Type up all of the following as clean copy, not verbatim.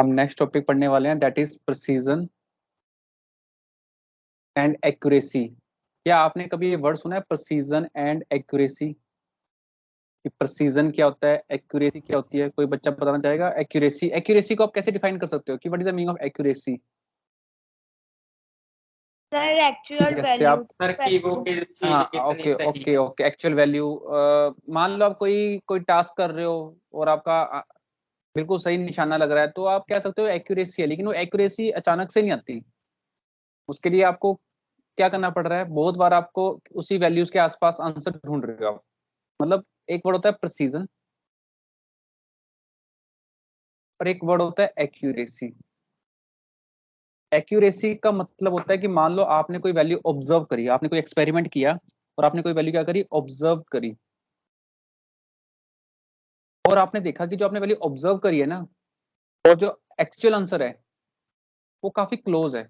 हम next topic पढ़ने वाले हैं, that is precision and accuracy. क्या आपने कभी ये वर्ड सुना है, प्रिसीजन एंड एक्यूरेसी? कि प्रिसीजन क्या होता है, एक्यूरेसी क्या होती है? कोई बच्चा बताना चाहेगा? एक्यूरेसी, एक्यूरेसी को आप कैसे डिफाइन कर सकते हो कि what is the meaning of accuracy? Sir actual जैसे वैल्यू आप सर की वो चीज हाँ, कितनी ओके सही ओके ओके, एक्चुअल वैल्यू। मान लो आप कोई कोई टास्क कर रहे हो और आपका बिल्कुल सही निशाना लग रहा है, तो आप कह सकते हो एक्यूरेसी है। लेकिन वो एक्यूरेसी अचानक से नहीं आती, उसके लिए आपको क्या करना पड़ रहा है, बहुत बार आपको उसी वैल्यूज के आसपास आंसर ढूंढ रहे हो आप। मतलब एक वर्ड होता है प्रिसीजन और एक वर्ड होता है एक्यूरेसी। एक्यूरेसी का मतलब होता है कि मान लो आपने कोई वैल्यू ऑब्जर्व करी, आपने कोई एक्सपेरिमेंट किया और आपने कोई वैल्यू क्या करी, ऑब्जर्व करी, और आपने देखा कि जो आपने वैल्यू ऑब्जर्व करी है ना, और जो एक्चुअल आंसर है वो काफी क्लोज है,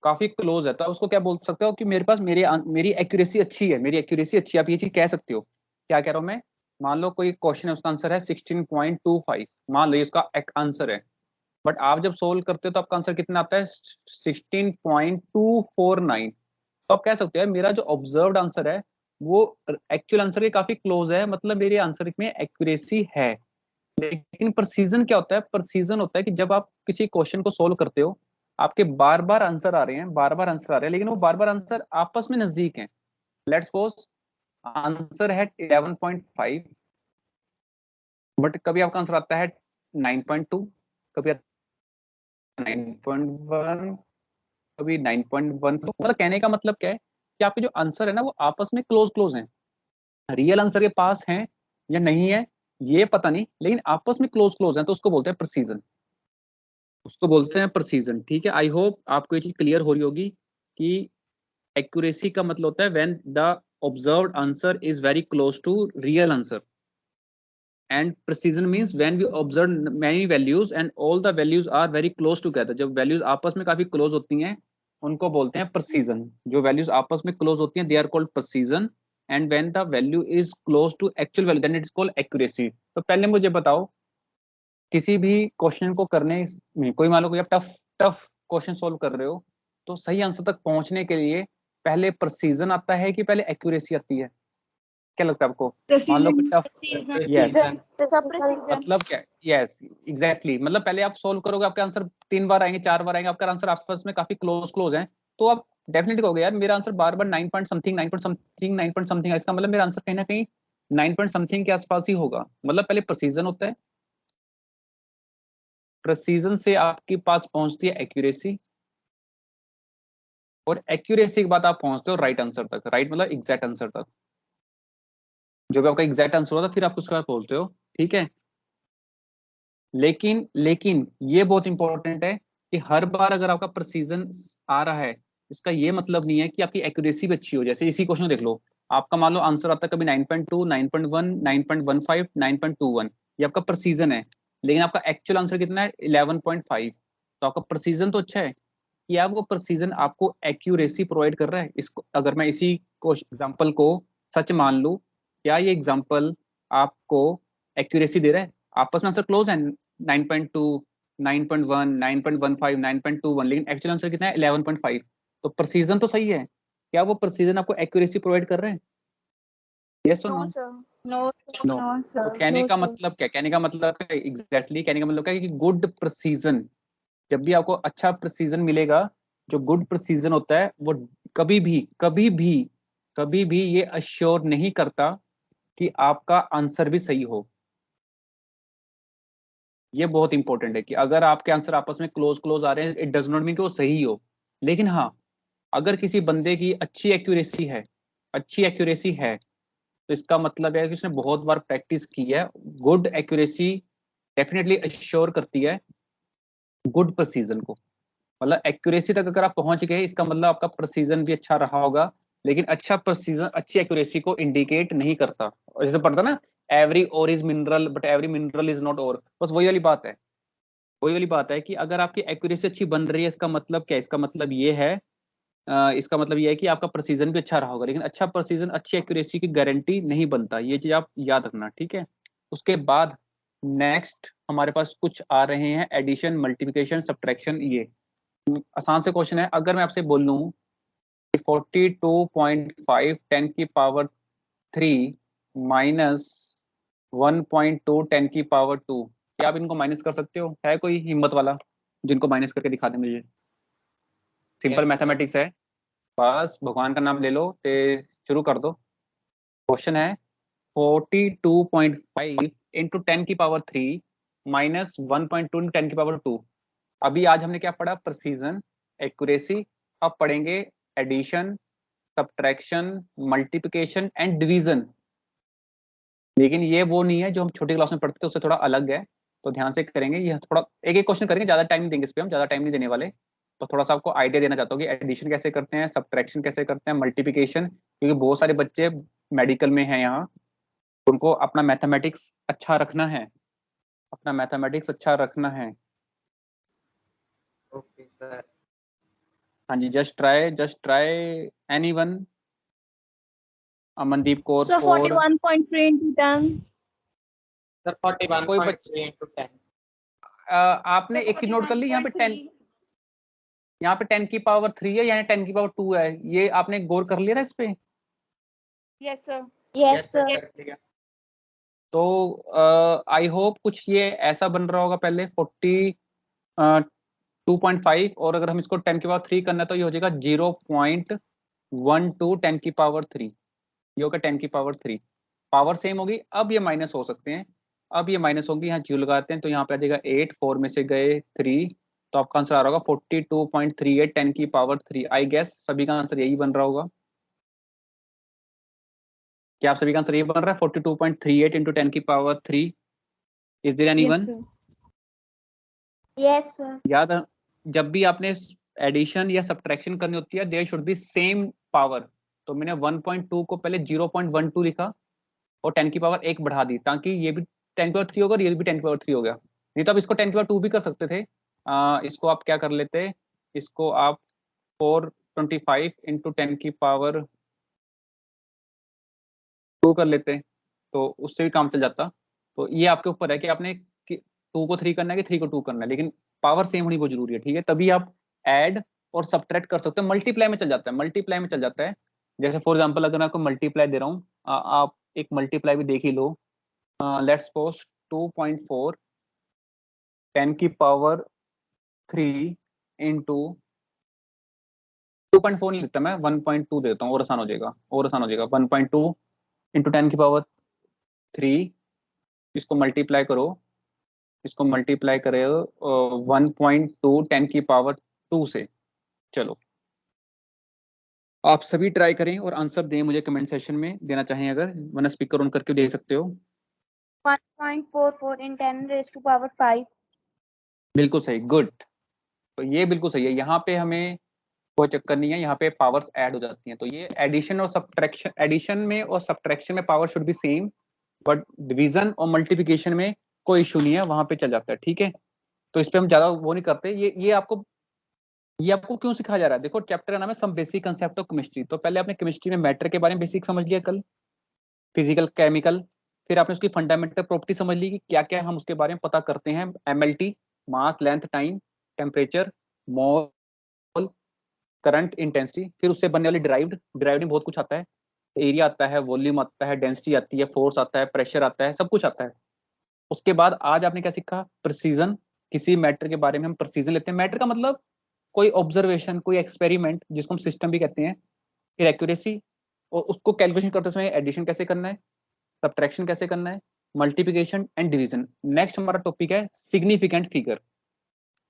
काफी क्लोज है। तो आप उसको क्या बोल सकते हो कि मेरे पास मेरी एक्यूरेसी अच्छी है, मेरी एक्यूरेसी अच्छी है। आप ये चीज कह सकते हो। क्या कह रहा हूं मैं? मान लो कोई क्वेश्चन है, उसका आंसर है 16.25, मान लो ये उसका एक आंसर है, बट आप जब सोल्व करते हो तो आपका आंसर कितना आता है, 16.249। तो आप कह सकते हो मेरा जो ऑब्जर्व्ड आंसर है वो एक्चुअल आंसर के काफी क्लोज है, मतलब मेरे आंसर में एक्यूरेसी है। लेकिन प्रिसीजन क्या होता है? प्रिसीजन होता है कि जब आप किसी क्वेश्चन को सोल्व करते हो, आपके बार बार आंसर आ रहे हैं, बार बार आंसर आ रहे हैं, लेकिन वो बार बार आंसर आपस में नजदीक हैं। लेट्स सपोज आंसर है 11.5, बट कभी आपका आंसर आता है 9.2, कभी 9.1, कभी 9.1। मतलब कहने का मतलब क्या है कि आपके जो आंसर है ना वो आपस में क्लोज क्लोज हैं। रियल आंसर के पास हैं या नहीं है ये पता नहीं, लेकिन आपस में क्लोज क्लोज हैं, तो उसको बोलते हैं प्रिसीजन, उसको बोलते हैं प्रिसीजन। ठीक है, आई होप आपको ये चीज क्लियर हो रही होगी कि एक्यूरेसी का मतलब होता है when the observed answer is very close to real answer, and precision means when we observe many values and all the values are very close together. जब वैल्यूज आपस में काफी क्लोज होती हैं उनको बोलते हैं प्रिसीजन। जो वैल्यूज आपस में क्लोज होती हैं they are called precision, and when the value is close to actual value then it is called accuracy. तो पहले मुझे बताओ, किसी भी क्वेश्चन को करने में, कोई मान लो कोई आप टफ टफ क्वेश्चन सोल्व कर रहे हो, तो सही आंसर तक पहुंचने के लिए पहले प्रिसीजन आता है कि पहले एक्यूरेसी आती है? क्या लगता है आपको? मान लो कि टफ, यस, मतलब क्या, यस एग्जैक्टली, मतलब पहले आप सोल्व करोगे, आपके आंसर 3 बार आएंगे, 4 बार आएंगे, आपका आंसर आपस में काफी क्लोज क्लोज हैं, तो आप डेफिनेटली कहोगे यार मेरा आंसर बार बार 9 point something 9 point something 9 point something है, इसका मतलब मेरा आंसर कहीं ना कहीं 9 पॉइंट समथिंग के आसपास ही होगा। मतलब पहले प्रिसीजन होता है, प्रिसीजन से आपके पास पहुंचती है एक्यूरेसी, और एक्यूरेसी के बाद आप पहुंचते हो राइट आंसर तक। राइट मतलब एग्जैक्ट आंसर तक, जो भी आपका एग्जैक्ट आंसर होता है फिर आप उसके बाद बोलते हो। ठीक है, लेकिन लेकिन ये बहुत इंपॉर्टेंट है कि हर बार अगर आपका प्रिसीजन आ रहा है, इसका ये मतलब नहीं है कि आपकी एक्यूरेसी भी अच्छी हो। जैसे इसी क्वेश्चन देख लो, आपका मान लो आंसर आता है कभी 9.2, 9.1, 9.15, 9.21, ये आपका प्रिसीजन है, लेकिन आपका एक्चुअल आंसर कितना है, 11.5। तो आपका प्रिसीजन तो अच्छा है, कि आप वो प्रिसीजन आपको एक्यूरेसी प्रोवाइड कर रहा है। इसको अगर मैं इसी एग्जांपल को सच मान लूं, क्या ये एग्जांपल आपको एक्यूरेसी दे रहा है? आपस में आंसर क्लोज है, 9.2, 9.1, 9.15, 9.21, लेकिन एक्चुअल आंसर कितना है, 11.5। तो प्रिसीजन तो सही है, क्या वो प्रिसीजन आपको एक्यूरेसी प्रोवाइड कर रहे हैं? यस और नो? No no. तो कहने का मतलब क्या, कहने का मतलब एग्जैक्टली कहने का मतलब क्या है कि गुड प्रिसीजन, जब भी आपको अच्छा प्रिसीजन मिलेगा, जो गुड प्रिसीजन होता है वो कभी भी कभी भी कभी भी ये अश्योर नहीं करता कि आपका आंसर भी सही हो। ये बहुत इंपॉर्टेंट है कि अगर आपके आंसर आपस में क्लोज क्लोज आ रहे हैं, इट डज नॉट मीन कि वो सही हो। लेकिन हाँ, अगर किसी बंदे की अच्छी एक्यूरेसी है, अच्छी एक्यूरेसी है, तो इसका मतलब है कि उसने बहुत बार प्रैक्टिस की है। गुड एक्यूरेसी डेफिनेटली अश्योर करती है गुड प्रिसीजन को। मतलब एक्यूरेसी तक अगर आप पहुंच गए, इसका मतलब आपका प्रिसीजन भी अच्छा रहा होगा। लेकिन अच्छा प्रिसीजन अच्छी एक्यूरेसी को इंडिकेट नहीं करता। और जैसे पढ़ता ना, every ore is mineral but every mineral is not ore, बस वही वाली बात है। वही वाली बात है कि अगर आपकी एक्यूरेसी अच्छी बन रही है, इसका मतलब क्या है? इसका मतलब ये है, इसका मतलब ये है कि आपका प्रिसीजन भी अच्छा रहा होगा। लेकिन अच्छा प्रिसीजन अच्छी एक्यूरेसी की गारंटी नहीं बनता, ये चीज आप याद रखना। ठीक है, उसके बाद नेक्स्ट हमारे पास कुछ आ रहे हैं एडिशन, मल्टीप्लिकेशन, सब्ट्रैक्शन। ये आसान से क्वेश्चन है। अगर मैं आपसे बोल लूँ 42.5 10 की पावर 3 माइनस 1.2 10 की पावर 2, क्या आप इनको माइनस कर सकते हो? है कोई हिम्मत वाला जिनको माइनस करके दिखा दे मुझे? सिंपल मैथमेटिक्स है, बस भगवान का नाम ले लो ते शुरू कर दो। क्वेश्चन है 42.5 इंटू 10 की पावर 3 माइनस 1.2 इंटू 10 की पावर 2। अभी आज हमने क्या पढ़ा? Precision, accuracy. अब पढ़ेंगे addition, subtraction, multiplication and division. लेकिन ये वो नहीं है जो हम छोटी क्लास में पढ़ते थे, उससे थोड़ा अलग है। तो ध्यान से करेंगे, ये थोड़ा एक एक क्वेश्चन करेंगे, ज्यादा टाइम नहीं देंगे इस पे, हम ज्यादा टाइम नहीं देने वाले। तो थोड़ा सा आपको आइडिया देना चाहता हूँ कि एडिशन कैसे करते हैं, सब्ट्रैक्शन कैसे करते हैं, मल्टीप्लिकेशन, क्योंकि बहुत सारे बच्चे मेडिकल में हैं यहाँ, उनको अपना मैथमेटिक्स अच्छा रखना है, अपना मैथमेटिक्स अच्छा रखना है। Okay sir. हाँ जी, just try anyone. Amandeep Kaur So 4। 41.3 into 10. Sir 41.3 कोई बच्चे into 10। आपने एक चीज नोट कर ली, यहाँ पे 10, यहाँ पे 10 की पावर 3 है, यहाँ 10 की पावर 2 है। ये आपने गौर कर लिया ना इस पे? Yes, sir. Yes, sir. कर लिया। तो आई होप कुछ ये ऐसा बन रहा होगा पहले 2.5, और अगर हम इसको 10 की पावर 3 करना है तो ये हो जाएगा 0.12 10 की पावर 3। ये होगा 10 की पावर 3। पावर सेम होगी, अब ये माइनस हो सकते हैं, अब ये माइनस होंगी। यहाँ जीरो लगाते हैं तो यहाँ पे आ जाएगा 8, 4 में से गए 3, तो आपका आंसर आ रहा होगा 42.38 10 की पावर 3। आई गेस सभी का आंसर यही बन रहा होगा। क्या आप सभी का आंसर यही बन रहा है 42.38 इंटू 10 की power 3? Is there anyone? Yes, sir. Yes, sir. याद है, जब भी आपने एडिशन या सब्ट्रैक्शन करनी होती है there should be same power. तो मैंने 1.2 को पहले 0.12 लिखा और 10 की पावर 1 बढ़ा दी, ताकि ये भी 10 की पावर 3 होगा और ये भी 10 की पावर 3 हो गया। नहीं तो आप इसको 10 की पावर 2 भी कर सकते थे। इसको आप क्या कर लेते, इसको आप 425 इंटू 10 की पावर 2 कर लेते, तो उससे भी काम चल जाता। तो ये आपके ऊपर है कि आपने 2 को 3 करना है कि 3 को 2 करना है, लेकिन पावर सेम होनी बहुत जरूरी है, ठीक है? तभी आप ऐड और सब्ट्रैक्ट कर सकते हो। मल्टीप्लाई में चल जाता है, मल्टीप्लाई में चल जाता है। जैसे फॉर एग्जांपल अगर मैं आपको मल्टीप्लाई दे रहा हूँ, आप एक मल्टीप्लाई भी देख ही लो। लेट्स सपोज 2.4 10 की पावर 3 इंटू 2.4 नहीं लिखता मैं, 1.2 देता हूँ और आसान हो जाएगा, और आसान हो जाएगा। 1.2 इंटू 10 की पावर 3, इसको मल्टीप्लाई करो, इसको मल्टीप्लाई करे 1.2 10 की पावर 2 से। चलो आप सभी ट्राई करें और आंसर दें मुझे कमेंट सेशन में, देना चाहें अगर, वरना स्पीकर ऑन करके दे सकते हो। 1.44 in 10 raised to power 5. बिल्कुल सही, गुड। तो ये बिल्कुल सही है, यहाँ पे हमें कोई चक्कर नहीं है, यहाँ पे पावर्स ऐड हो जाती हैं। तो ये एडिशन और सब्ट्रैक्शन, एडिशन में और सब्ट्रैक्शन में power should be same, but division और मल्टीप्लिकेशन में कोई इशू नहीं है, वहां पे चल जाता है, ठीक है? तो इस पे हम ज्यादा वो नहीं करते। ये आपको क्यों सिखाया जा रहा है? देखो चैप्टर का नाम है some basic concept of chemistry. तो पहले आपने केमिस्ट्री में मैटर के बारे में बेसिक समझ लिया कल, फिजिकल, केमिकल। फिर आपने उसकी फंडामेंटल प्रॉपर्टी समझ ली कि क्या क्या हम उसके बारे में पता करते हैं। एमएलटी, मास, लेंथ, टाइम, टेम्परेचर, मोल, करंट, इंटेंसिटी। फिर उससे बनने वाली डिराइव्ड में बहुत कुछ आता है, एरिया आता है, वॉल्यूम आता है, डेंसिटी आती है, फोर्स आता है, प्रेशर आता है, सब कुछ आता है। उसके बाद आज आपने क्या सीखा? प्रिसीजन। किसी मैटर के बारे में हम प्रिसीजन लेते हैं। मैटर का मतलब कोई ऑब्जर्वेशन, कोई एक्सपेरिमेंट, जिसको हम सिस्टम भी कहते हैं। फिर एक्यूरेसी, और उसको कैलकुलेशन करते समय एडिशन कैसे करना है, सब्ट्रैक्शन कैसे करना है, मल्टीप्लिकेशन एंड डिवीजन। नेक्स्ट हमारा टॉपिक है सिग्निफिकेंट फिगर।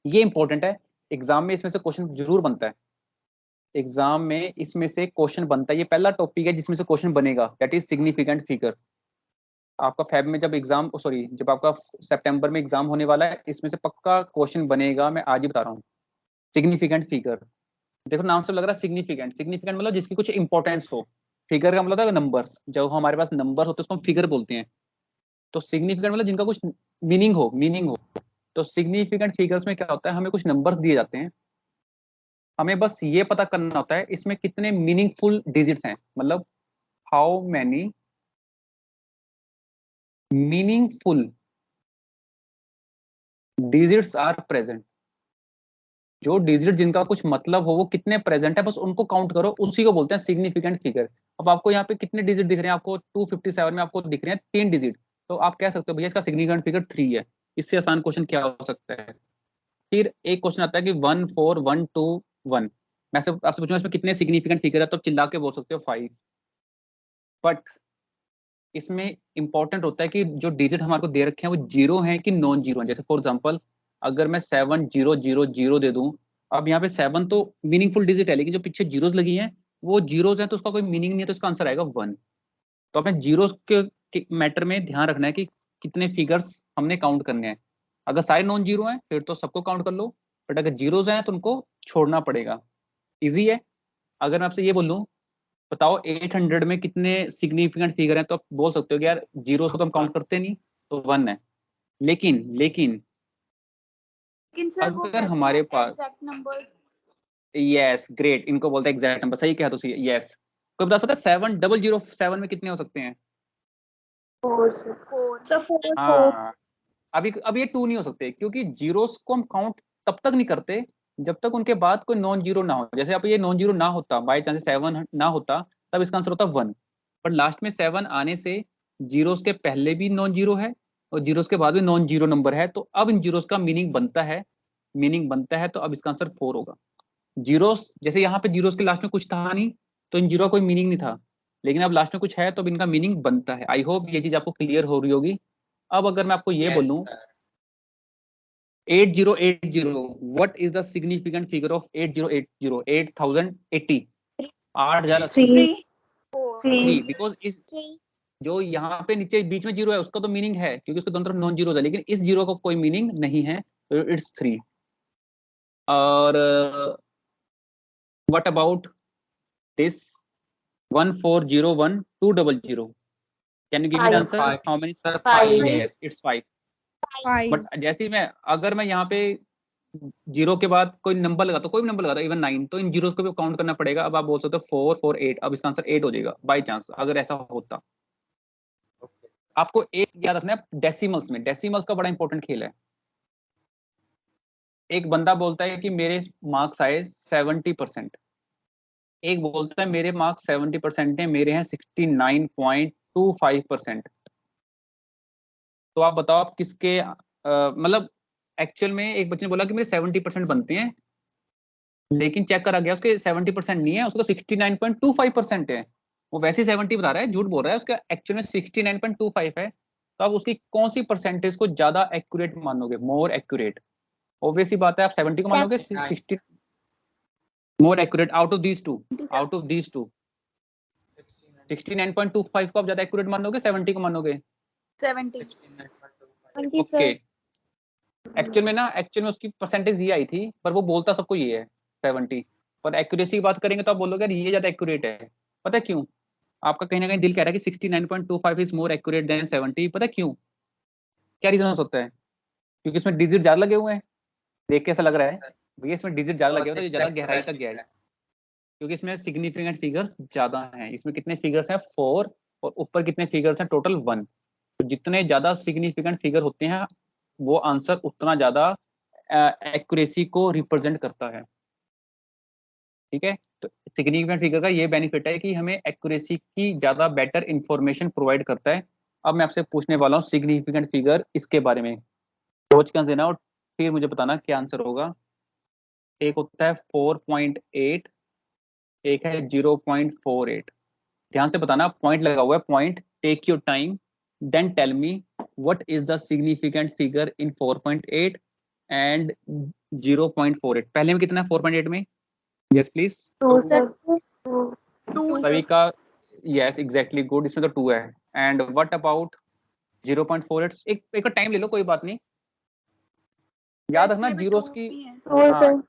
ये इंपॉर्टेंट है, एग्जाम में इसमें से क्वेश्चन जरूर बनता है, एग्जाम में इसमें से क्वेश्चन बनता है। ये पहला टॉपिक है जिसमें से क्वेश्चन बनेगा, दैट इज सिग्निफिकेंट फिगर। आपका फेब में जब एग्जाम, सॉरी जब आपका सितंबर में एग्जाम होने वाला है, इसमें से पक्का क्वेश्चन बनेगा, मैं आज ही बता रहा हूँ। सिग्निफिकेंट फिगर, देखो नाम से लग रहा है सिग्निफिकेंट, सिग्निफिकेंट मतलब जिसकी कुछ इंपॉर्टेंस हो। फिगर का मतलब है नंबर्स, जब हमारे पास नंबर होते हैं उसको हम फिगर बोलते हैं। तो सिग्निफिकेंट मतलब जिनका कुछ मीनिंग हो। तो सिग्निफिकेंट फिगर्स में क्या होता है, हमें कुछ नंबर्स दिए जाते हैं, हमें बस ये पता करना होता है इसमें कितने मीनिंगफुल डिजिट्स हैं, मतलब how many meaningful digits are present, जो डिजिट जिनका कुछ मतलब हो वो कितने प्रेजेंट है बस उनको काउंट करो, उसी को बोलते हैं सिग्निफिकेंट फिगर। अब आपको यहाँ पे कितने डिजिट दिख रहे हैं, आपको 257 में आपको दिख रहे हैं 3 डिजिट, तो आप कह सकते हो भैया इसका सिग्निफिकेंट फिगर 3 है। इससे आसान क्वेश्चन क्या हो सकता है। फिर एक क्वेश्चन आता है कि 14121, मैं से आपसे पूछूंगा इसमें कितने सिग्निफिकेंट फिगर है, तो आप चिल्ला के बोल सकते हो 5। बट इसमें इंपॉर्टेंट होता है कि जो डिजिट हमारे को दे रखे हैं वो जीरो हैं कि नॉन जीरो हैं। जैसे फॉर एग्जांपल अगर मैं 7000 दे दूं, अब यहाँ पे 7 तो मीनिंगफुल डिजिट है, लेकिन जो पीछे जीरोस लगी हैं वो जीरोस हैं, तो उसका कोई मीनिंग नहीं है, तो इसका आंसर आएगा 1। तो अपने जीरोस के मैटर में ध्यान रखना है कि कितने फिगर्स हमने काउंट करने हैं। अगर सारे नॉन जीरो हैं फिर तो सबको काउंट कर लो, बट अगर जीरोस हैं तो उनको छोड़ना पड़ेगा। इजी है। अगर मैं आपसे ये बोलूं बताओ 800 में कितने सिग्निफिकेंट फिगर हैं, तो आप बोल सकते हो कि यार जीरो को तो हम काउंट करते नहीं, तो 1 है। लेकिन लेकिन सर वो अगर कहते हमारे हैं पास, एग्जैक्ट नंबर्स। यस ग्रेट, इनको बोलते हैं एग्जैक्ट नंबर, सही कहा तो यस। कोई बता सकता है 7007 में कितने हो सकते हैं। 4 सर 4 हाँ, अभी ये 2 नहीं हो सकते, क्योंकि जीरोस को हम काउंट तब तक नहीं करते जब तक उनके बाद कोई नॉन जीरो ना हो। जैसे अब ये नॉन जीरो ना होता, बाई चांस 7 ना होता, तब इसका आंसर होता 1। पर लास्ट में 7 आने से जीरोस के पहले भी नॉन जीरो है और जीरोस के बाद भी नॉन जीरो नंबर है, तो अब इन जीरोस का मीनिंग बनता है, तो अब इसका आंसर 4 होगा। जीरोस जैसे यहाँ पे जीरोस के लास्ट में कुछ था नहीं, तो इन जीरो का कोई मीनिंग नहीं था, लेकिन अब लास्ट में कुछ है तो अब इनका मीनिंग बनता है। आई होप ये चीज आपको क्लियर हो रही होगी। अब अगर मैं आपको ये Yes, बोलूं sir. 8080, what is the significant figure of 8080, 8080, 8080? 3 3, 3 because इस जो यहाँ पे नीचे बीच में जीरो है उसका तो मीनिंग है, क्योंकि उसके दोनों तरफ नॉन जीरो है, लेकिन इस जीरो का कोई मीनिंग नहीं है, तो इट्स 3। और what about this 1401200, can you give me the 5 answer, Five. How many? Sir, 5 five. Yes it's 5। 5 but जैसे ही मैं, अगर मैं यहाँ पे जीरो के बाद कोई नंबर लगा, तो कोई भी नंबर लगा, इवन 9, तो इन जीरोस को भी काउंट करना पड़ेगा। अब आप बोल सकते हो 448, अब इसका आंसर 8 हो जाएगा बाई चांस अगर ऐसा होता। Okay. आपको एक याद रखना है, डेसिमल्स में, डेसिमल्स का बड़ा इंपॉर्टेंट खेल है। एक बंदा बोलता है कि मेरे मार्क्स आए 70%, एक बोलता है मेरे मार्क्स 70% है, मेरे हैं 69.25%। तो आप बताओ आप किसके मतलब एक्चुअल में एक बच्चे ने बोला कि मेरे 70% बनते हैं, लेकिन चेक करा गया उसके 70% नहीं है, उसका 69.25% है। वो वैसे ही 70 बता रहा है, झूठ बोल रहा है, उसका एक्चुअल में 69.25 है। तो आप उसकी कौन सी परसेंटेज को ज्यादा एक्यूरेट मानोगे, मोर एक्यूरेट? ऑब्वियस ही बात है, आप 70 को मानोगे 60 more accurate, out of these two, out of these two 69.25 को आप ज्यादा एक्यूरेट मानोगे 70 को मानोगे? 70 ओके okay. एक्चुअल में उसकी परसेंटेज ये आई थी, पर वो बोलता सबको ये है 70, पर एक्यूरेसी की बात करेंगे तो आप बोलोगे यार ये ज्यादा एक्यूरेट है। पता है क्यों? आपका कहीं ना कहीं दिल कह रहा है कि 69.25 इज मोर एक्यूरेट देन 70। पता है क्यों? क्या रीजन हो सकता है? क्योंकि इसमें डिजिट ज्यादा लगे हुए हैं। देख के ऐसा लग रहा है भैया इसमें डिजिट ज्यादा लगे हुए तो ये ज्यादा गहराई तक गया है, क्योंकि इसमें सिग्निफिकेंट फिगर्स ज्यादा हैं। इसमें कितने फिगर्स हैं? 4, और ऊपर कितने फिगर्स हैं? टोटल 1। तो जितने ज्यादा सिग्निफिकेंट फिगर होते हैं वो आंसर उतना ज्यादा एक्यूरेसी को रिप्रेजेंट करता है। ठीक है, तो सिग्निफिकेंट फिगर का ये बेनिफिट है कि हमें एक्यूरेसी की ज्यादा बेटर इंफॉर्मेशन प्रोवाइड करता है। अब मैं आपसे पूछने वाला हूँ सिग्निफिकेंट फिगर, इसके बारे में सोच कर देना और फिर मुझे बताना क्या आंसर होगा। एक होता है 4.8, एक है 0.48। ध्यान से बताना, पॉइंट लगा हुआ है, point, take your time, then tell me what is the significant figure in 4.8 and 0.48। पहले में कितना है 4.8 में? Yes please. 2 सर 2 सभी का यस एग्जैक्टली गुड, इसमें तो 2 है। And what about 0.48? एक टाइम ले लो, कोई बात नहीं, याद रखना जीरोस की। हाँ,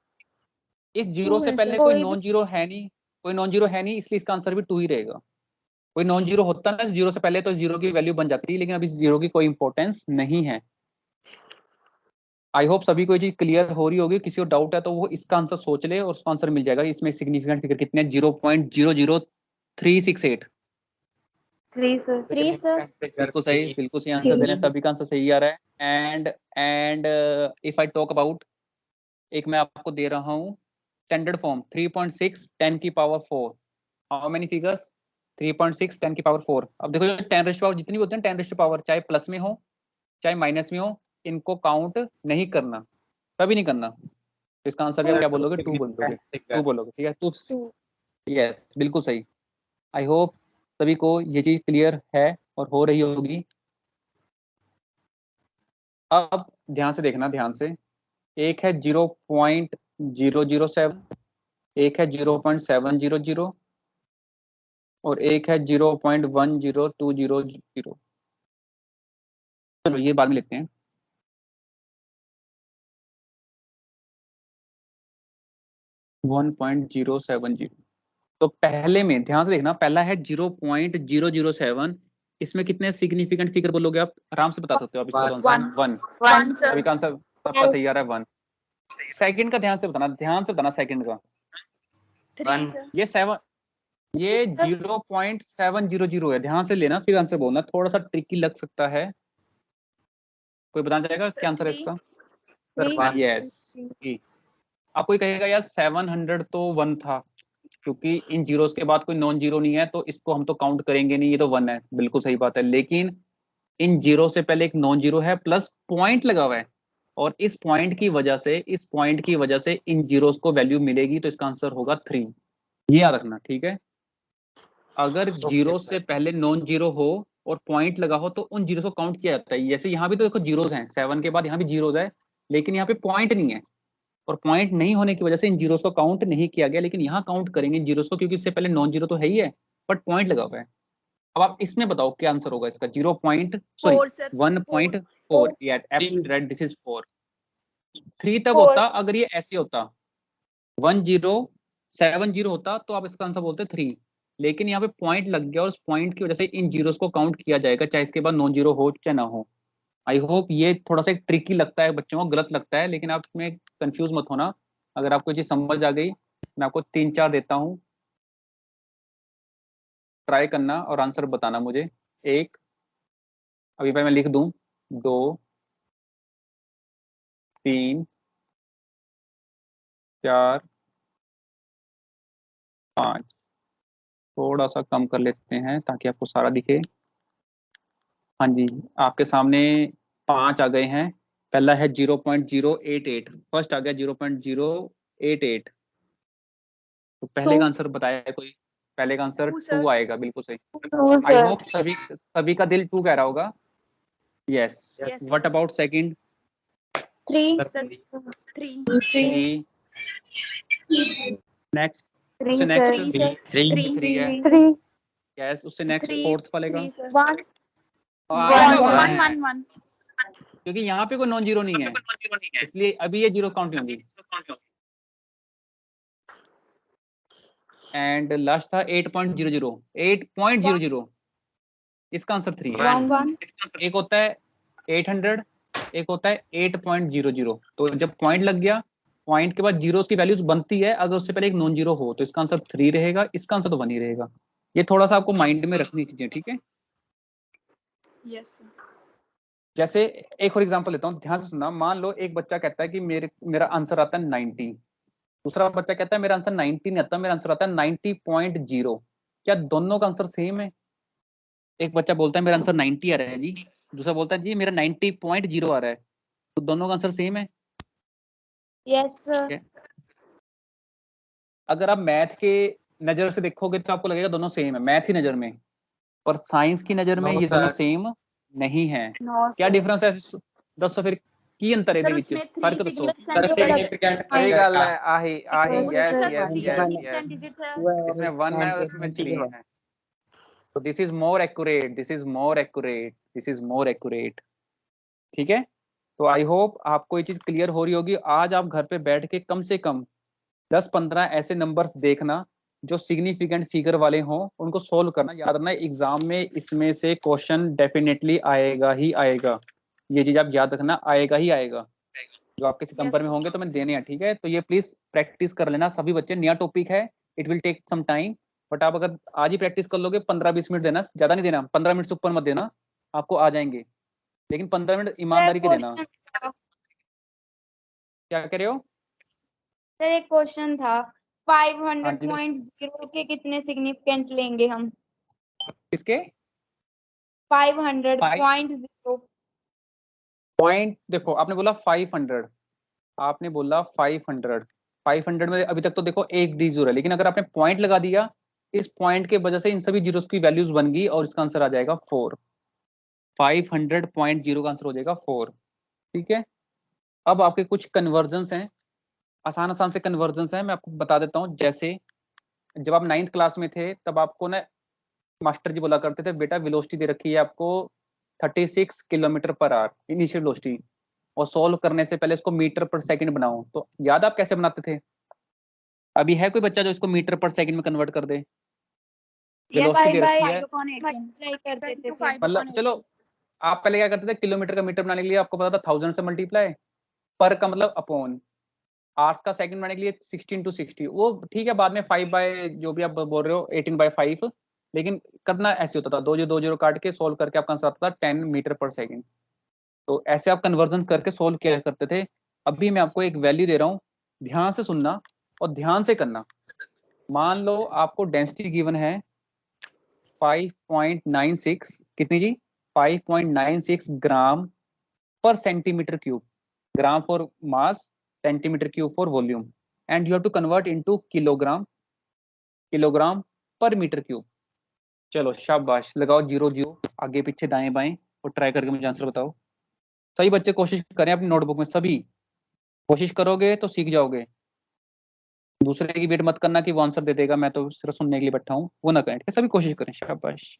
इस जीरो से पहले कोई नॉन जीरो है नहीं, कोई नॉन जीरो है नहीं, इसलिए इसका आंसर भी 2 ही रहेगा। कोई नॉन जीरो होता ना इस जीरो से पहले तो जीरो की वैल्यू बन जाती है, लेकिन अभी जीरो की कोई इंपॉर्टेंस नहीं है। आई होप सभी को ये चीज क्लियर हो रही होगी। किसी को डाउट है तो वो इसका आंसर सोच ले और उसका आंसर मिल जाएगा। इसमें सिग्निफिकेंट फिगर कितने? 0.00368। 3 sir. 3 sir. बिल्कुल सही आंसर दे रहे हैं, सभी का आंसर सही आ रहा है। And if I talk about, एक मैं आपको दे रहा हूँ स्टैंडर्ड फॉर्म 3.6 10 की पावर 4, हाउ मेनी फिगर्स? 3.6 10 की पावर 4। अब देखो 10 रेस्ट पावर जितनी भी होती है 10 रेस्ट पावर, चाहे प्लस में हो चाहे माइनस में हो, इनको काउंट नहीं करना, कभी नहीं करना। तो इसका आंसर भी आप क्या बोलोगे? 2 बोलोगे, 2 बोलोगे, ठीक है? 2 यस, बिल्कुल सही। आई होप सभी को ये चीज क्लियर है और हो रही होगी। अब ध्यान से देखना, ध्यान से। एक है 0.007, एक है 0.700 और एक है 0.10200। चलो ये बाद में लिखते हैं। वन 1.070। तो पहले में ध्यान से देखना, पहला है 0.007। इसमें कितने सिग्निफिकेंट फिगर बोलोगे आप? आराम से बता सकते हो आप इसका आंसर। 1 अभी का आंसर सबका सही आ रहा है 1। सेकंड का ध्यान से बताना, ध्यान से बताना सेकंड का। 3 sir. ये 7, ये 0.700 है, ध्यान से लेना फिर आंसर बोलना, थोड़ा सा ट्रिकी लग सकता है। कोई बताना चाहेगा क्या आंसर है इसका? यस, आपको ये कहेगा यार 700 तो 1 था, क्योंकि इन जीरोस के बाद कोई नॉन जीरो नहीं है तो इसको हम तो काउंट करेंगे नहीं, ये तो 1 है। बिल्कुल सही बात है, लेकिन इन जीरो से पहले एक नॉन जीरो है प्लस पॉइंट लगा हुआ है, और इस पॉइंट की वजह से, इस पॉइंट की वजह से इन जीरोस को वैल्यू मिलेगी, तो इसका आंसर होगा 3। ये याद रखना, ठीक है? अगर जीरो से पहले नॉन जीरो हो और पॉइंट लगा हो तो उन जीरो को काउंट किया जाता है। जैसे यहाँ भी तो देखो जीरोस हैं, 7 के बाद यहाँ भी जीरोस है, लेकिन यहाँ पे पॉइंट नहीं है, और पॉइंट नहीं होने की वजह से इन जीरोस को काउंट नहीं किया गया। लेकिन यहाँ काउंट करेंगे इन जीरोस को, क्योंकि इससे पहले नॉन जीरो तो है ही है, बट पॉइंट लगा हुआ है। अब आप इसमें बताओ क्या आंसर होगा इसका? 1.4, एब्सोल्यूट दिस इज 4। 3 तब होता अगर ये ऐसे होता, 1070 होता तो आप इसका आंसर बोलते 3, लेकिन यहाँ पे पॉइंट लग गया और उस पॉइंट की वजह से इन जीरोस को काउंट किया जाएगा, चाहे इसके बाद नॉन जीरो हो चाहे ना हो। आई होप ये थोड़ा सा ट्रिकी लगता है बच्चों को, गलत लगता है, लेकिन आप इसमें कंफ्यूज मत होना। अगर आपको ये चीज समझ आ गई, मैं आपको 3-4 देता हूँ, ट्राई करना और आंसर बताना मुझे। 1, अभी भाई मैं लिख दूं, 2, 3, 4, 5। थोड़ा सा कम कर लेते हैं ताकि आपको सारा दिखे। हाँ जी, आपके सामने 5 आ गए हैं। पहला है 0.088, फर्स्ट आ गया 0.088। तो पहले का आंसर बताया है कोई? पहले का आंसर 2 आएगा, बिल्कुल सही। आई होप सभी का दिल 2 कह रहा होगा। Yes, what about second? 3 next, उससे नेक्स्ट 3 है। यस, उससे नेक्स्ट फोर्थ वाले का 1 क्योंकि यहाँ पे कोई नॉन जीरो नहीं है, इसलिए अभी ये जीरो काउंट नहीं होगी। एंड लास्ट था 8.00, इसका आंसर 3 है। एक होता है 800, एक होता है 8.00। तो जब पॉइंट लग गया, पॉइंट के बाद जीरो की वैल्यूज बनती है, अगर उससे पहले एक नॉन जीरो हो तो इसका आंसर 3 रहेगा, इसका आंसर तो 1 ही रहेगा। ये थोड़ा सा आपको माइंड में रखनी चीजें, ठीक है? यस। जैसे एक और एग्जांपल लेता हूँ, ध्यान से सुनना। मान लो एक बच्चा कहता है कि मेरा आंसर आता है 90, दूसरा बच्चा कहता है मेरा आंसर 90 नहीं आता, मेरा आंसर आता है 90.0। क्या दोनों का आंसर सेम है? एक बच्चा बोलता है मेरा आंसर 90 आ रहा है जी, दूसरा बोलता है जी मेरा 90.0 आ रहा है, तो दोनों का आंसर सेम है? Yes sir. अगर आप मैथ के नजर से देखोगे तो आपको लगेगा दोनों सेम है, मैथ की नजर में, पर साइंस की नजर में ये दोनों सेम नहीं है। क्या डिफरेंस है दसो फिर? की अंतर है विच फर्क दसो। सही गल है, आही आही, यस यस यस यस, इसमें 1 है और इसमें 3 है। तो this is more accurate, this is more accurate, this is more accurate, ठीक है? तो आई होप आपको ये चीज क्लियर हो रही होगी। आज आप घर पे बैठ के कम से कम 10-15 ऐसे नंबर्स देखना जो सिग्निफिकेंट फिगर वाले हों, उनको सोल्व करना। याद रखना एग्जाम में इसमें से क्वेश्चन डेफिनेटली आएगा ही आएगा, ये चीज आप याद रखना, आएगा ही आएगा। जो आपके सितंबर में होंगे तो मैं देने हैं, ठीक है? तो ये प्लीज प्रैक्टिस कर लेना सभी बच्चे। नया टॉपिक है, it will take some time, but आप अगर आज ही प्रैक्टिस कर लोगे, 15-20 मिनट देना, ज्यादा नहीं देना, 15 मिनट से ऊपर मत देना, आपको आ जाएंगे, लेकिन 15 मिनट सर ईमानदारी के देना। क्वेश्चन था, क्या कह रहे हो? सर एक क्वेश्चन था, हाँ जी, 500.0 के कितने सिग्निफिकेंट लेंगे हम? किसके? 500.0। पॉइंट देखो, आपने बोला 500, आपने बोला 500, 500 में अभी तक तो देखो एक डी जीरो है, लेकिन अगर आपने पॉइंट लगा दिया, इस पॉइंट के वजह से इन सभी जीरोस की वैल्यूज बन गई और इसका आंसर आ जाएगा 4। 500.0 का आंसर हो जाएगा 4। ठीक है, अब आपके कुछ कन्वर्जन्स हैं, आसान आसान से कन्वर्जन्स हैं, मैं आपको बता देता हूँ। जैसे जब आप 9th क्लास में थे, तब आपको ना मास्टर जी बोला करते थे, बेटा वेलोसिटी दे रखी है आपको 36 kilometre per hour initial velocity, और सोल्व करने से पहले इसको मीटर पर सेकंड बनाओ। तो याद आप कैसे बनाते थे? अभी है कोई बच्चा जो इसको मीटर पर सेकंड में कन्वर्ट कर दे? वेलोसिटी दे रखी है, मल्टीप्लाई करते थे सर। मतलब चलो, आप पहले क्या करते थे, किलोमीटर का मीटर बनाने के लिए आपको पता था 1000 से मल्टीप्लाई, पर का मतलब अपॉन, आर्स का सेकंड बनाने के लिए 16/60, वो ठीक है, बाद में 5 बाय जो भी आप बोल रहे हो 18/5, लेकिन करना ऐसे होता था, 2 0 काट के सोल्व करके आपका आंसर आता था 10 मीटर पर सेकंड। तो ऐसे आप कन्वर्जन करके सोल्व किया करते थे। अभी मैं आपको एक वैल्यू दे रहा हूँ, ध्यान से सुनना और ध्यान से करना। मान लो आपको डेंसिटी गिवन है 5.96, कितनी जी? 5.96 gram per centimetre cube, gram for mass, centimetre cube for volume, and you have to convert into kilogram, kilogram per metre cube. चलो शाबाश, लगाओ जीरो जीरो आगे पीछे दाएं बाएं और ट्राई करके मुझे आंसर बताओ। सही बच्चे कोशिश करें अपनी नोटबुक में, सभी कोशिश करोगे तो सीख जाओगे। दूसरे की वेट मत करना कि वो आंसर दे देगा, मैं तो सिर्फ सुनने के लिए बैठा हूँ, वो ना करें, ठीक है? सभी कोशिश करें, शाबाश।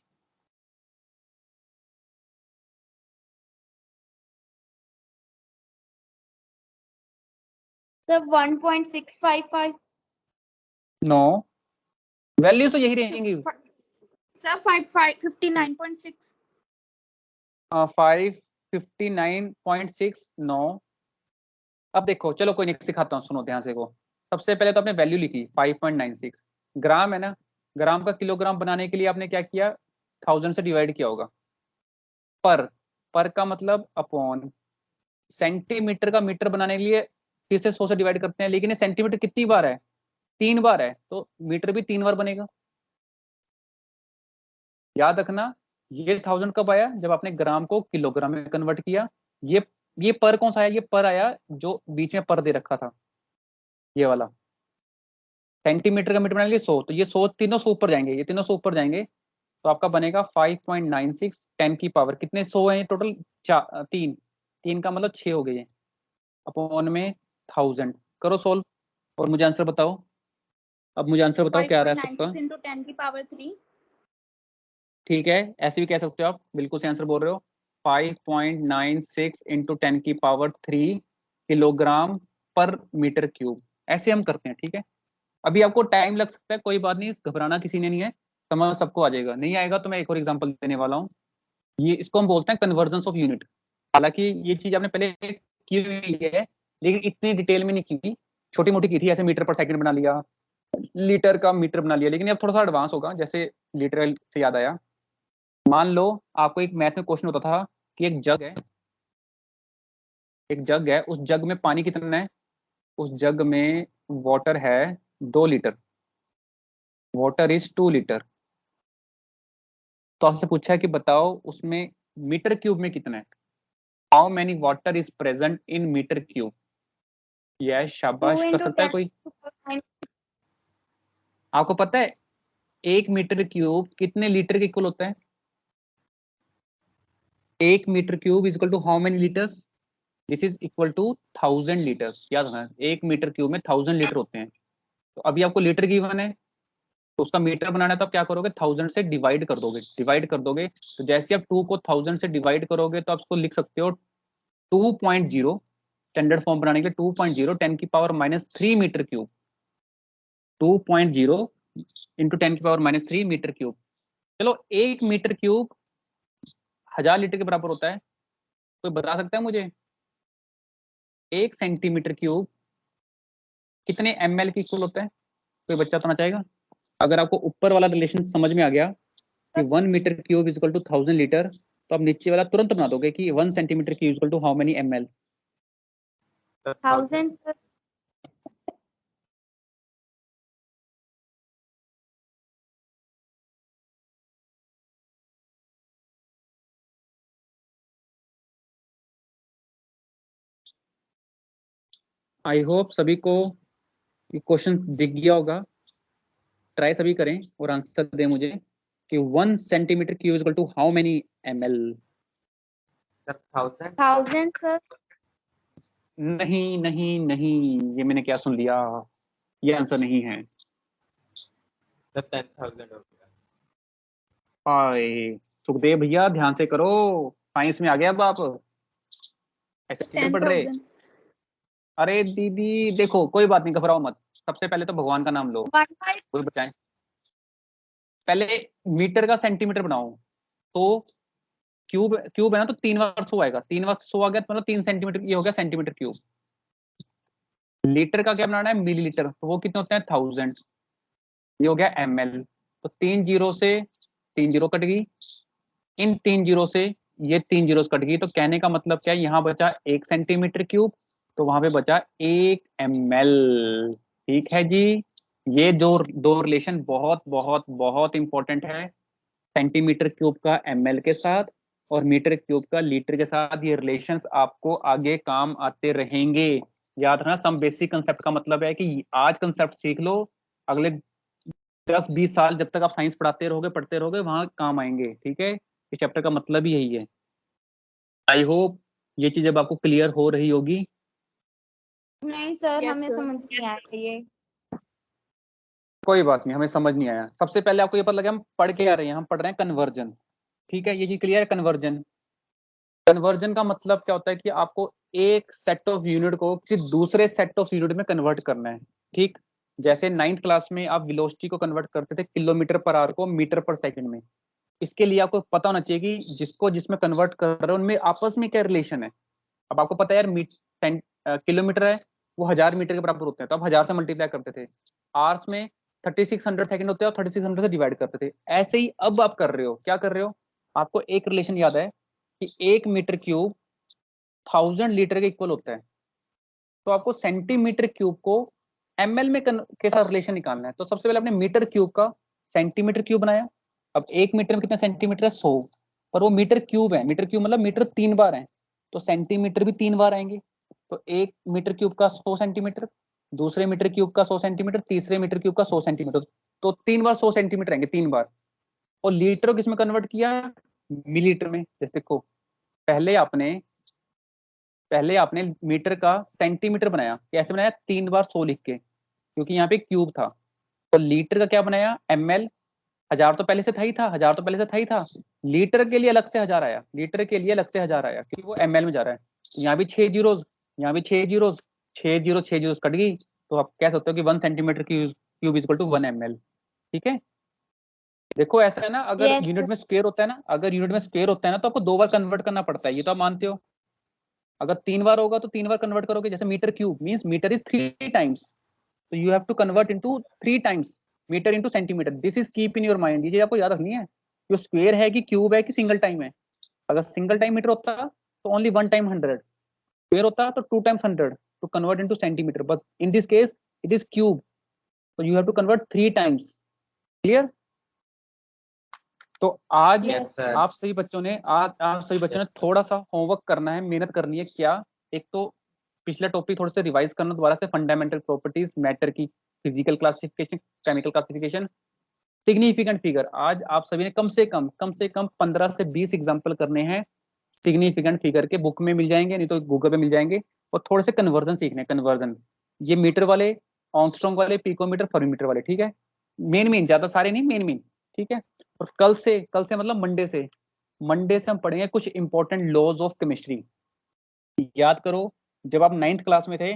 सर 1.655। नो, वैल्यूज तो यही रहेंगी। सर 59.6। 559.6, नो। अब देखो, चलो कोई नहीं, सिखाता हूँ, सुनो ध्यान से को। सबसे पहले तो आपने वैल्यू लिखी 5.96 ग्राम है ना, ग्राम का किलोग्राम बनाने के लिए आपने क्या किया, 1000 से डिवाइड किया होगा। पर पर का मतलब अपॉन, सेंटीमीटर का मीटर बनाने के लिए फिर से 100 से डिवाइड करते हैं, लेकिन ये सेंटीमीटर कितनी बार है? 3 बार है, तो मीटर भी 3 बार बनेगा। याद रखना, ये 1000 कब आया? जब आपने ग्राम को किलोग्राम में कन्वर्ट किया। ये ये पर कौन सा आया? ये पर आया जो बीच में पर दे रखा था, ये वाला। सेंटीमीटर का मीटर बनाने के लिए 100, तो ये 100 तीनों 100 ऊपर जाएंगे, ये तीनों 100 ऊपर जाएंगे, तो आपका बनेगा 5.96 10 की पावर, कितने 100 है टोटल? तीन, तीन का मतलब 6 हो गए, अपॉन में 1000। करो सोल्व और मुझे आंसर बताओ। अब मुझे आंसर बताओ क्या आ रहा है सबका। 5.96 into 10 की पावर 3। ठीक है, ऐसे भी कह सकते हो आप, बिल्कुल सही आंसर बोल रहे हो। 5.96 इंटू 10 की power 3 kilogram per metre cube, ऐसे हम करते हैं, ठीक है? अभी आपको टाइम लग सकता है, कोई बात नहीं, घबराना किसी ने नहीं है, समझ सबको आ जाएगा। नहीं आएगा तो मैं एक और एग्जांपल देने वाला हूँ। ये इसको हम बोलते हैं कन्वर्जेंस ऑफ यूनिट। हालांकि ये चीज आपने पहले की हुई है, लेकिन इतनी डिटेल में नहीं की थी, छोटी मोटी की थी, ऐसे मीटर पर सेकंड बना लिया, लीटर का मीटर बना लिया, लेकिन अब थोड़ा सा एडवांस होगा। जैसे लीटर से याद आया, मान लो आपको एक मैथ में क्वेश्चन होता था कि एक जग है, एक जग है, उस जग में पानी कितना है? उस जग में वाटर है 2 लीटर, वाटर इज 2 लीटर। तो आपसे पूछा है कि बताओ उसमें मीटर क्यूब में कितना है, how many water is present in metre cube. यह 2 शाबाश, कर into सकता है 10 कोई? to the power 9। आपको पता है 1 मीटर क्यूब कितने लीटर के इक्वल होता है? 1 metre cube is equal to how many litres? This is equal to 1000 litre. याद रखना, 1 मीटर क्यूब में 1000 लीटर होते हैं। तो अभी आपको लीटर गिवन है, तो उसका मीटर बनाना है, तो आप क्या करोगे, 1000 से डिवाइड कर दोगे, डिवाइड कर दोगे। तो जैसे आप 2 को 1000 से डिवाइड करोगे, तो आप उसको लिख सकते हो 2.0, स्टैंडर्ड फॉर्म बनाने के लिए 2.0 10 की पावर -3 मीटर क्यूब, 2.0 इंटू 10 की पावर -3 मीटर क्यूब। चलो 1 मीटर क्यूब 1000 लीटर के बराबर होता है। कोई बता सकता है मुझे 1 सेंटीमीटर क्यूब कितने ml की इक्वल होता है? कोई बच्चा बताना चाहेगा? अगर आपको ऊपर वाला रिलेशन समझ में आ गया कि 1 metre cube is equal to 1000 litre, तो आप नीचे वाला तुरंत बना दोगे कि 1 centimetre cube is equal to how many ml। 1000 sir. I hope सभी को ये क्वेश्चन दिख गया होगा। ट्राई सभी करें और आंसर दें मुझे कि 1 centimetre cube is equal to how many ml। Sir 1000 1000 sir. नहीं नहीं नहीं, ये मैंने क्या सुन लिया, ये आंसर नहीं है। सर 10,000 हो गया। हाय सुखदेव भैया ध्यान से करो, साइंस में आ गया अब आप, ऐसे क्यों पढ़ रहे। 10,000. अरे दीदी देखो कोई बात नहीं, घबराओ मत, सबसे पहले तो भगवान का नाम लो, 1 by कोई बचाए। पहले मीटर का सेंटीमीटर बनाओ, तो क्यूब क्यूब है ना, तो 3 बार 100 आएगा, 3 बार 100 आ गया तो मतलब 3 सेंटीमीटर, ये हो गया सेंटीमीटर क्यूब। लीटर का क्या बनाना है, मिलीलीटर, तो वो कितने होते हैं 1000, ये हो गया ml। तो 3 जीरो से 3 जीरो कट गई, इन 3 जीरो से ये 3 जीरो कट गई, तो कहने का मतलब क्या है, यहाँ बचा 1 सेंटीमीटर क्यूब, तो वहां पे बचा 1 ml। ठीक है जी, ये जो दो रिलेशन बहुत बहुत बहुत इंपॉर्टेंट है, सेंटीमीटर क्यूब का ml के साथ और मीटर क्यूब का लीटर के साथ, ये रिलेशंस आपको आगे काम आते रहेंगे। याद रखना, सम बेसिक कंसेप्ट का मतलब है कि आज कंसेप्ट सीख लो, अगले 10-20 साल जब तक आप साइंस पढ़ते रहोगे वहां काम आएंगे। ठीक है, इस चैप्टर का मतलब ही यही है। आई होप ये चीज अब आपको क्लियर हो रही होगी। नहीं सर, Yes, हमें sir. समझ नहीं आया ये. कोई बात नहीं, हमें समझ नहीं आया, सबसे पहले आपको ये पता लगा हम पढ़ के आ रहे हैं, हम पढ़ रहे हैं कन्वर्जन। ठीक है, ये चीज क्लियर है। कन्वर्जन, कन्वर्जन का मतलब क्या होता है कि आपको एक सेट ऑफ यूनिट को किसी दूसरे सेट ऑफ यूनिट में कन्वर्ट करना है। ठीक, जैसे 9th क्लास में आप वेलोसिटी को कन्वर्ट करते थे किलोमीटर पर आवर को मीटर पर सेकंड में। इसके लिए आपको पता होना चाहिए कि जिसको जिसमें कन्वर्ट कर रहे हो उनमें आपस में क्या रिलेशन है। अब आपको पता है यार, किलोमीटर है वो 1000 मीटर के बराबर होते हैं, तो आप 1000 से मल्टीप्लाई करते थे। आवर्स में 3600 सेकंड होते हैं, और 3600 से डिवाइड करते थे। ऐसे ही अब आप कर रहे हो, क्या कर रहे हो, आपको एक रिलेशन याद है कि 1 मीटर क्यूब 1000 लीटर के इक्वल होता है, तो आपको सेंटीमीटर क्यूब को ml में के साथ रिलेशन निकालना है। तो सबसे पहले आपने मीटर क्यूब का सेंटीमीटर क्यूब बनाया। अब 1 मीटर में कितना सेंटीमीटर है, 100, पर वो मीटर क्यूब है, मीटर क्यूब मतलब मीटर 3 बार है, तो सेंटीमीटर भी 3 बार आएंगे। तो 1 मीटर क्यूब का 100 सेंटीमीटर, दूसरे मीटर क्यूब का 100 सेंटीमीटर, तीसरे मीटर क्यूब का 100 सेंटीमीटर, तो 3 बार 100 सेंटीमीटर आएंगे, 3 बार। और लीटर को किसमें कन्वर्ट किया, मिलीलीटर में। जैसे देखो, पहले आपने मीटर का सेंटीमीटर बनाया, कैसे बनाया, 3 बार 100 लिख के, क्योंकि यहाँ पे क्यूब था। तो लीटर का क्या बनाया, ml, 1000 तो पहले से था ही था, 1000 तो पहले से था ही था, लीटर के लिए अलग से 1000 आया, लीटर के लिए अलग से 1000 आया, क्योंकि वो ml में जा रहा है। यहाँ भी 6 जीरोज, यहाँ भी 6 जीरोज, 6 जीरोज कट गई, तो आप कह सकते हो कि 1 centimetre cube is equal to 1 ml। ठीक है, देखो ऐसा है ना, अगर Yes, यूनिट में स्क्वायर होता है ना, अगर यूनिट में स्क्वायर होता है ना, तो आपको 2 बार कन्वर्ट करना पड़ता है, ये तो आप मानते हो। अगर 3 बार होगा तो 3 बार कन्वर्ट करोगे, जैसे metre cube means metre is 3 times, तो you have to convert into 3 times metre into centimetre. This is keep in your mind, ये चीज आपको याद रखनी है, जो स्क्वायर है कि क्यूब है कि सिंगल टाइम है। अगर सिंगल टाइम मीटर होता तो ओनली 1 टाइम 100, स्क्वायर होता तो 2 times 100 to convert into centimetre, but in this case it is cube, तो you have to convert 3 times. Clear. तो आज यस सर। आप सभी बच्चों ने थोड़ा सा होमवर्क करना है, मेहनत करनी है। क्या, एक तो पिछले टॉपिक थोड़े से रिवाइज करना दोबारा से, फंडामेंटल प्रॉपर्टीज मैटर की, physical classification, chemical classification, significant figure. आज आप सभी ने कम से कम 15 से 20 एग्जाम्पल करने हैं सिग्निफिकेंट फिगर के, बुक में मिल जाएंगे, नहीं तो गूगल पे मिल जाएंगे। और थोड़े से कन्वर्जन सीखने, कन्वर्जन, ये मीटर वाले, ऑंगस्ट्रॉम वाले, पिकोमीटर, फॉर्मीटर वाले। ठीक है, मेन ज्यादा सारे नहीं, मेन। ठीक है, और कल से मतलब मंडे से हम पढ़ेंगे कुछ इंपॉर्टेंट लॉज ऑफ केमिस्ट्री। याद करो, जब आप 9th क्लास में थे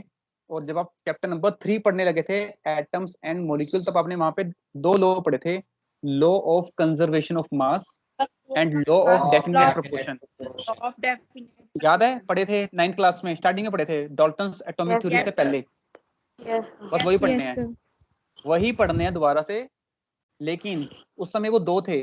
और जब आप चैप्टर नंबर 3 पढ़ने लगे थे, एटम्स एंड मॉलिक्यूल, तब आपने वहां पे 2 लॉ पढ़े थे, law of conservation of mass and law of definite proportion. of definite. याद है, पढ़े थे 9th क्लास में, स्टार्टिंग में पढ़े थे, Dalton's atomic Yes, theory yes, से sir. पहले। Yes. बस वही पढ़ने Yes, हैं, sir. वही पढ़ने हैं दोबारा से। लेकिन उस समय वो 2 थे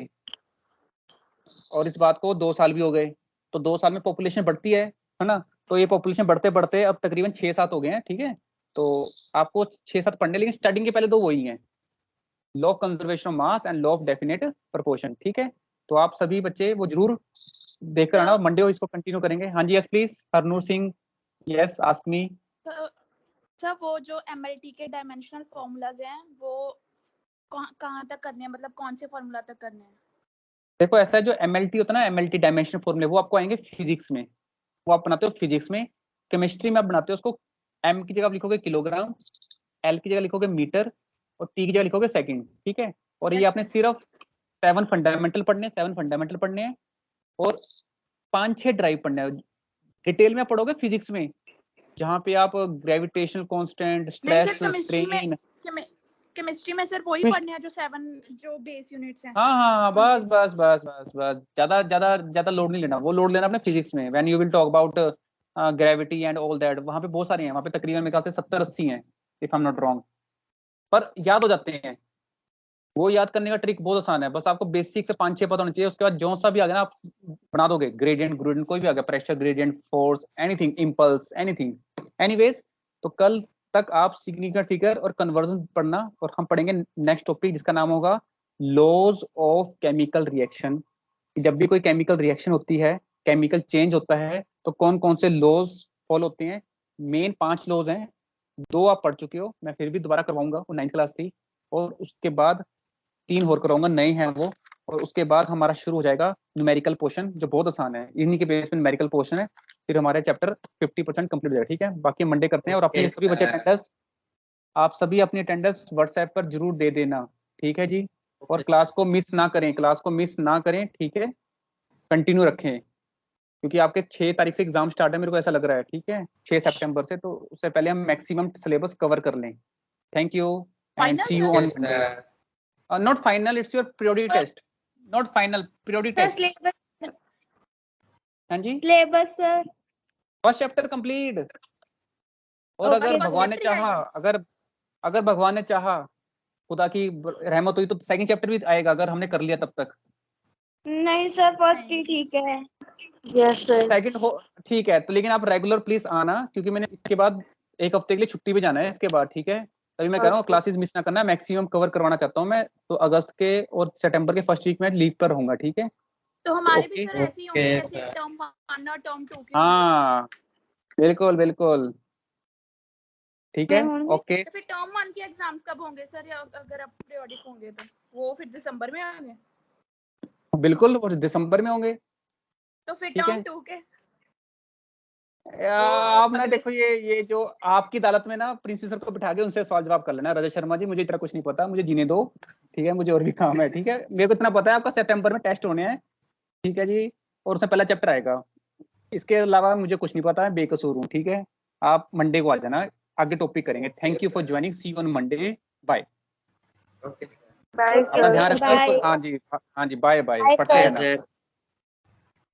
और इस बात को 2 साल भी हो गए, तो 2 साल में पॉपुलेशन बढ़ती है ना। तो ये पॉपुलेशन बढ़ते बढ़ते अब तकरीबन 6-7 हो गए हैं, ठीक है। तो आपको 6-7 पढ़ने, लेकिन स्टार्टिंग के पहले 2 वही हैं, law of conservation of mass and law of definite proportion, ठीक है। तो आप सभी बच्चे वो जरूर देखकर आना, मंडे को इसको कंटिन्यू करेंगे। हाँ जी, yes please, Harnoor Singh, yes ask me. Sir वो जो एमएलटी के डायमेंशनल फॉर्मूलाज हैं वो कहाँ तक करने हैं, मतलब कौन से फॉर्मूला तक करने हैं? देखो ऐसा है, जो एमएलटी होता है ना, एमएलटी डायमेंशनल फॉर्मूले, वो आपको आएंगे फिजिक्स में, वो आप बनाते हो फिजिक्स में। केमिस्ट्री में आप बनाते हो उसको, एम की जगह आप लिखोगे किलोग्राम, एल की जगह लिखोगे मीटर, और टी की जगह लिखोगे सेकंड, ठीक है। और ये Yes, आपने सिर्फ 7 फंडामेंटल पढ़ने हैं, 7 फंडामेंटल पढ़ने हैं, और 5-6 ड्राइव पढ़ने हैं। डिटेल में आप पढ़ोगे फिजिक्स में, जहाँ पे आप ग्रेविटेशनल कांस्टेंट, नहीं स्ट्रेस, सर, स्ट्रेन। केमिस्ट्री में सर वही पढ़ने हैं जो 7 जो बेस यूनिट्स हैं। हाँ हाँ हाँ, बस बस बस बस बस, ज्यादा ज्यादा ज्यादा लोड नहीं लेना, वो लोड लेना अपने फिजिक्स में। When you will talk about gravity and all that, वहाँ पे बहुत सारे हैं, वहाँ पे तकरीबन मेरे ख्याल से 70-80 हैं, if I am not wrong, पर याद हो जाते हैं। वो याद करने का ट्रिक बहुत आसान है, बस आपको बेसिक से 5-6 पता होना चाहिए। उसके बाद जो सा भी आ गया ना, आप बना दोगे, ग्रेडियंट ग्रेडियंट कोई भी आ गया, pressure gradient, force, anything, impulse, anything. Anyways, तो कल तक आप सिग्निफिकेंट फिगर और कन्वर्जन पढ़ना, और हम पढ़ेंगे नेक्स्ट टॉपिक जिसका नाम होगा लॉज ऑफ केमिकल रिएक्शन। जब भी कोई केमिकल रिएक्शन होती है, केमिकल चेंज होता है, तो कौन कौन से लॉज फॉलो होते हैं। मेन 5 लॉज हैं, 2 आप पढ़ चुके हो, मैं फिर भी दोबारा करवाऊंगा, वो 9th क्लास थी। और उसके बाद 3 और कराऊंगा, नए हैं वो। और उसके बाद हमारा शुरू हो जाएगा न्यूमेरिकल पोर्शन, जो बहुत आसान है, इन्हीं के बेस पे न्यूमेरिकल पोर्शन है। फिर हमारे चैप्टर 50% कंप्लीट हो जाएगा, ठीक है। बाकी मंडे करते हैं। और अपने सभी बच्चे अटेंडेंस, आप सभी अपनी अटेंडेंस व्हाट्सएप पर जरूर दे देना, ठीक है जी। और क्लास को मिस ना करें, क्लास को मिस ना करें, ठीक है। कंटिन्यू रखें, क्योंकि आपके 6 तारीख से एग्जाम स्टार्ट है, मेरे को ऐसा लग रहा है, ठीक है, 6 सितंबर से। तो उससे पहले हम मैक्सिमम सिलेबस कवर कर लें। Thank you and see you on Monday. Not final, it's your periodic test. Not final, periodic sir test. Syllabus, हाँ जी, syllabus sir. First chapter complete. और Okay, अगर first भगवान ने chapter ही चाहा, आएगा। अगर भगवान ने चाहा, खुदा की रहमत हुई, तो सेकंड चैप्टर भी आएगा, अगर हमने कर लिया तब तक। नहीं सर, फर्स्ट ही ठीक है। Yes sir. सेकंड हो, ठीक है। तो लेकिन आप रेगुलर प्लीज आना, क्योंकि मैंने इसके बाद 1 हफ्ते के लिए छुट्टी पे जाना है इसके बाद, ठीक है। तभी मैं कह रहा हूँ क्लासेस मिस ना करना, मैक्सिमम कवर करवाना चाहता हूँ मैं। तो अगस्त के और सितंबर के फर्स्ट वीक में लीव पर रहूंगा, ठीक है। तो हमारे भी ओके, सर ऐसे ही होंगे जैसे टर्म 1 और टर्म 2 के होंगे। हाँ बिल्कुल बिल्कुल, ठीक है, ओके। तो फिर टर्म 1 के एग्जाम्स कब होंगे सर, या अगर अब पीरियोडिक होंगे तो वो फिर दिसंबर में होंगे? बिल्कुल, वो दिसंबर में होंगे, तो फिर ठीक टर्म है। 2 के आपने देखो, ये जो आपकी अदालत में ना प्रिंसिपल सर को बिठा के उनसे सवाल जवाब कर लेना, रजत शर्मा जी, मुझे इतना कुछ नहीं पता, मुझे जीने दो, ठीक है, मुझे और भी काम है, ठीक है। मेरे को इतना पता है आपका सितंबर में टेस्ट होने हैं, ठीक है जी, और उसमें पहला चैप्टर आएगा। इसके अलावा मुझे कुछ नहीं पता है, बेकसूर हूँ, ठीक है। आप मंडे को आ जाना, आगे टॉपिक करेंगे। Thank you for joining, see you on Monday, bye. Okay bye अपना ध्यान सर। रखिए। हाँ जी, हाँ जी, बाय बाय, बाय पढ़ते सर।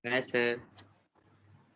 रहना। सर।